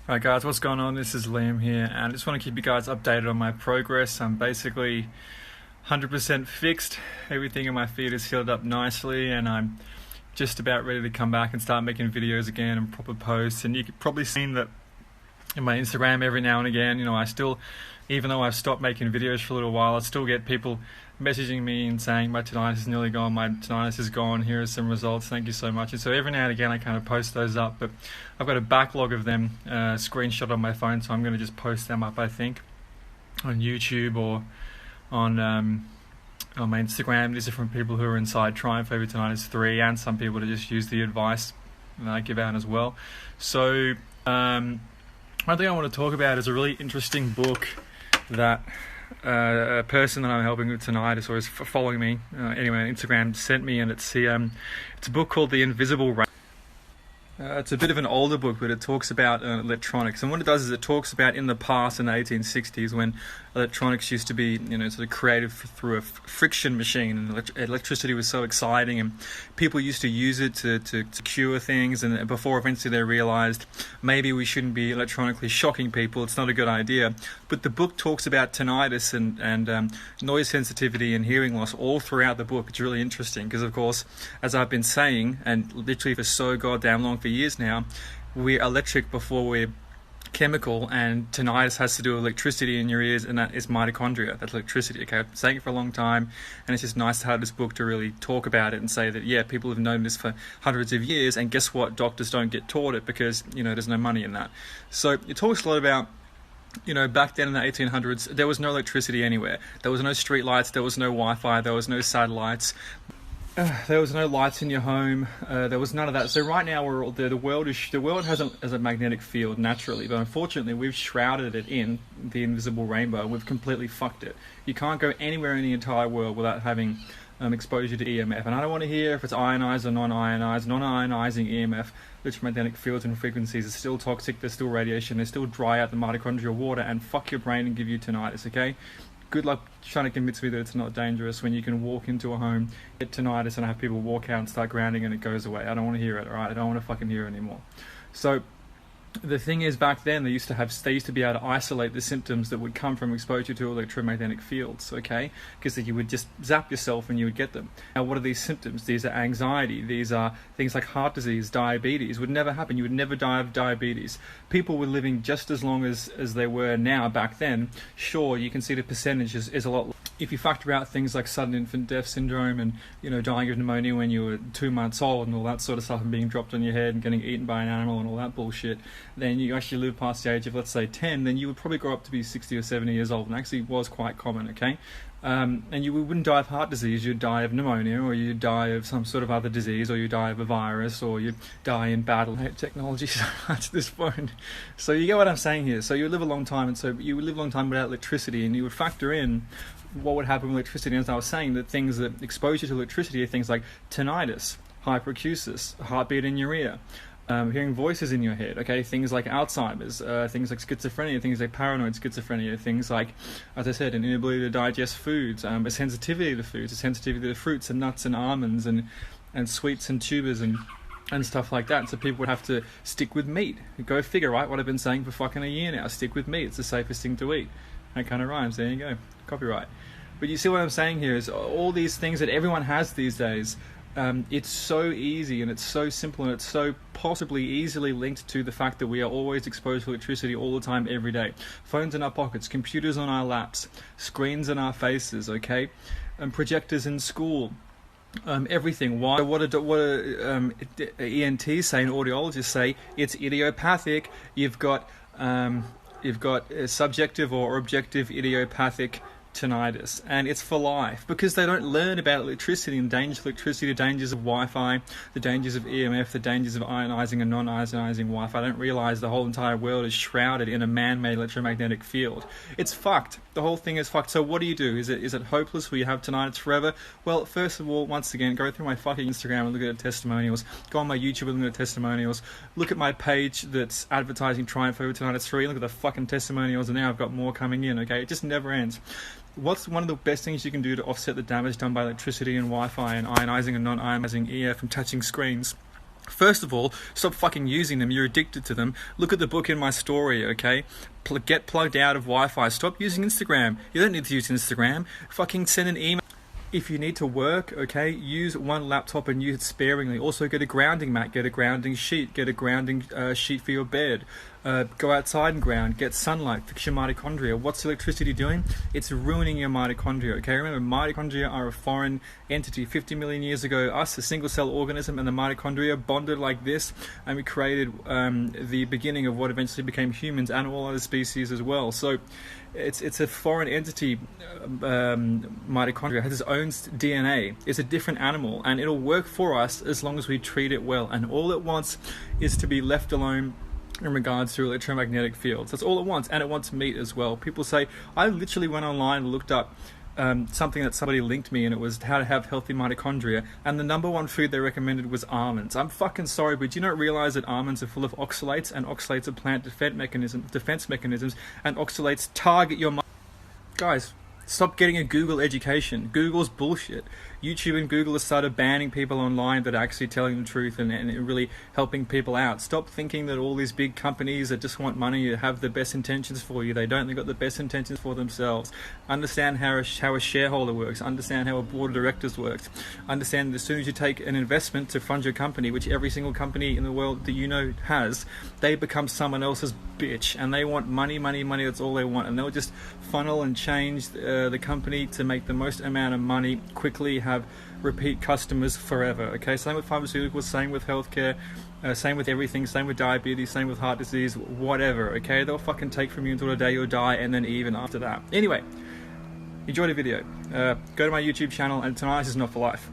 Alright guys, what's going on? This is Liam here, and I just want to keep you guys updated on my progress. I'm basically 100% fixed. Everything in my feet is healed up nicely, and I'm just about ready to come back and start making videos again and proper posts. And you could probably seen that in my Instagram every now and again. I still, even though I've stopped making videos for a little while, I still get people messaging me and saying my tinnitus is nearly gone, my tinnitus is gone, here are some results, thank you so much. And so every now and again I kind of post those up, but I've got a backlog of them screenshot on my phone, so I'm going to just post them up, I think, on YouTube or on my Instagram. These are from people who are inside trying for tinnitus 3, and some people to just use the advice that I give out as well. So one thing I want to talk about is a really interesting book that a person that I'm helping with tinnitus, or is following me anyway on Instagram, sent me, and it's a book called The Invisible Rainbow. It's a bit of an older book, but it talks about electronics, and what it does is it talks about in the past, in the 1860s, when electronics used to be, sort of created through a friction machine, and electricity was so exciting, and people used to use it to cure things, and before eventually they realized maybe we shouldn't be electronically shocking people, it's not a good idea. But the book talks about tinnitus and noise sensitivity and hearing loss all throughout the book. It's really interesting because, of course, as I've been saying, and literally for so goddamn long, for years now, we're electric before we're chemical, and tinnitus has to do with electricity in your ears, and that is mitochondria. That's electricity. Okay, I've been saying it for a long time, and it's just nice to have this book to really talk about it and say that, yeah, people have known this for hundreds of years, and guess what? Doctors don't get taught it because, there's no money in that. So it talks a lot about, back then in the 1800s, there was no electricity anywhere. There was no street lights, there was no Wi-Fi, there was no satellites. There was no lights in your home. There was none of that. So right now, the world has a magnetic field naturally, but unfortunately, we've shrouded it in the invisible rainbow. We've completely fucked it. You can't go anywhere in the entire world without having exposure to EMF. And I don't want to hear if it's ionized or non-ionized. Non-ionizing EMF, electromagnetic fields and frequencies, are still toxic. There's still radiation. They still dry out the mitochondrial water and fuck your brain and give you tinnitus. Okay. Good luck trying to convince me that it's not dangerous when you can walk into a home, get tinnitus, and have people walk out and start grounding and it goes away. I don't want to hear it, alright? I don't want to fucking hear it anymore. So the thing is, back then they used to be able to isolate the symptoms that would come from exposure to electromagnetic fields, okay? Because you would just zap yourself and you would get them. Now, what are these symptoms? These are anxiety. These are things like heart disease, diabetes. Would never happen. You would never die of diabetes. People were living just as long as they were now back then. Sure, you can see the percentage is a lot. If you factor out things like sudden infant death syndrome and, dying of pneumonia when you were 2 months old and all that sort of stuff, and being dropped on your head and getting eaten by an animal and all that bullshit, then you actually live past the age of, let's say, 10, then you would probably grow up to be 60 or 70 years old, and actually was quite common, okay? And you wouldn't die of heart disease, you'd die of pneumonia, or you'd die of some sort of other disease, or you'd die of a virus, or you'd die in battle. I hate technology so much at this point. So you get what I'm saying here. So you would live a long time, and so you would live a long time without electricity, and you would factor in what would happen with electricity. And as I was saying, that things that exposure to electricity are things like tinnitus, hyperacusis, heartbeat in your ear, hearing voices in your head, okay, things like Alzheimer's, things like schizophrenia, things like paranoid schizophrenia, things like, as I said, an inability to digest foods, a sensitivity to foods, a sensitivity to fruits and nuts and almonds and sweets and tubers and stuff like that. So people would have to stick with meat. Go figure, right? What I've been saying for fucking a year now. Stick with meat. It's the safest thing to eat. That kind of rhymes. There you go. Copyright. But you see what I'm saying here is all these things that everyone has these days. It's so easy and it's so simple and it's so possibly easily linked to the fact that we are always exposed to electricity all the time, every day. Phones in our pockets, computers on our laps, screens in our faces, okay, and projectors in school. Everything. Why? What ENTs say and audiologists say? It's idiopathic. You've got subjective or objective idiopathic tinnitus, and it's for life, because they don't learn about electricity and dangers of electricity, the dangers of Wi-Fi, the dangers of EMF, the dangers of ionizing and non-ionizing Wi-Fi. They don't realize the whole entire world is shrouded in a man-made electromagnetic field. It's fucked. The whole thing is fucked. So what do? Is it hopeless? Will you have tinnitus forever? Well, first of all, once again, go through my fucking Instagram and look at the testimonials. Go on my YouTube and look at the testimonials. Look at my page that's advertising Triumph over Tinnitus 3. Look at the fucking testimonials, and now I've got more coming in, okay? It just never ends. What's one of the best things you can do to offset the damage done by electricity and Wi-Fi and ionizing and non-ionizing EF from touching screens? First of all, stop fucking using them. You're addicted to them. Look at the book in my story, okay? Get plugged out of Wi-Fi. Stop using Instagram. You don't need to use Instagram. Fucking send an email. If you need to work, okay, use one laptop and use it sparingly. Also, get a grounding mat, get a grounding sheet, get a grounding sheet for your bed. Go outside and ground, get sunlight, fix your mitochondria. What's electricity doing? It's ruining your mitochondria, okay? Remember, mitochondria are a foreign entity. 50 million years ago, us, a single cell organism, and the mitochondria bonded like this, and we created the beginning of what eventually became humans and all other species as well. So it's a foreign entity. Mitochondria has its own DNA. It's a different animal, and it'll work for us as long as we treat it well. And all it wants is to be left alone in regards to electromagnetic fields. That's all it wants, and it wants meat as well. People say, I literally went online and looked up something that somebody linked me, and it was how to have healthy mitochondria, and the number one food they recommended was almonds. I'm fucking sorry, but do you not realize that almonds are full of oxalates, and oxalates are plant defense mechanisms, and oxalates target your guys? Stop getting a Google education. Google's bullshit. YouTube and Google have started banning people online that are actually telling the truth and really helping people out. Stop thinking that all these big companies that just want money have the best intentions for you. They don't. They've got the best intentions for themselves. Understand how a shareholder works. Understand how a board of directors works. Understand that as soon as you take an investment to fund your company, which every single company in the world that you know has, they become someone else's bitch, and they want money, money, money. That's all they want, and they'll just funnel and change the company to make the most amount of money quickly, have repeat customers forever. Okay, same with pharmaceuticals, same with healthcare, same with everything, same with diabetes, same with heart disease, whatever. Okay, they'll fucking take from you until the day you'll die, and then even after that. Anyway, enjoy the video. Go to my YouTube channel, and Tinnitus is not for life.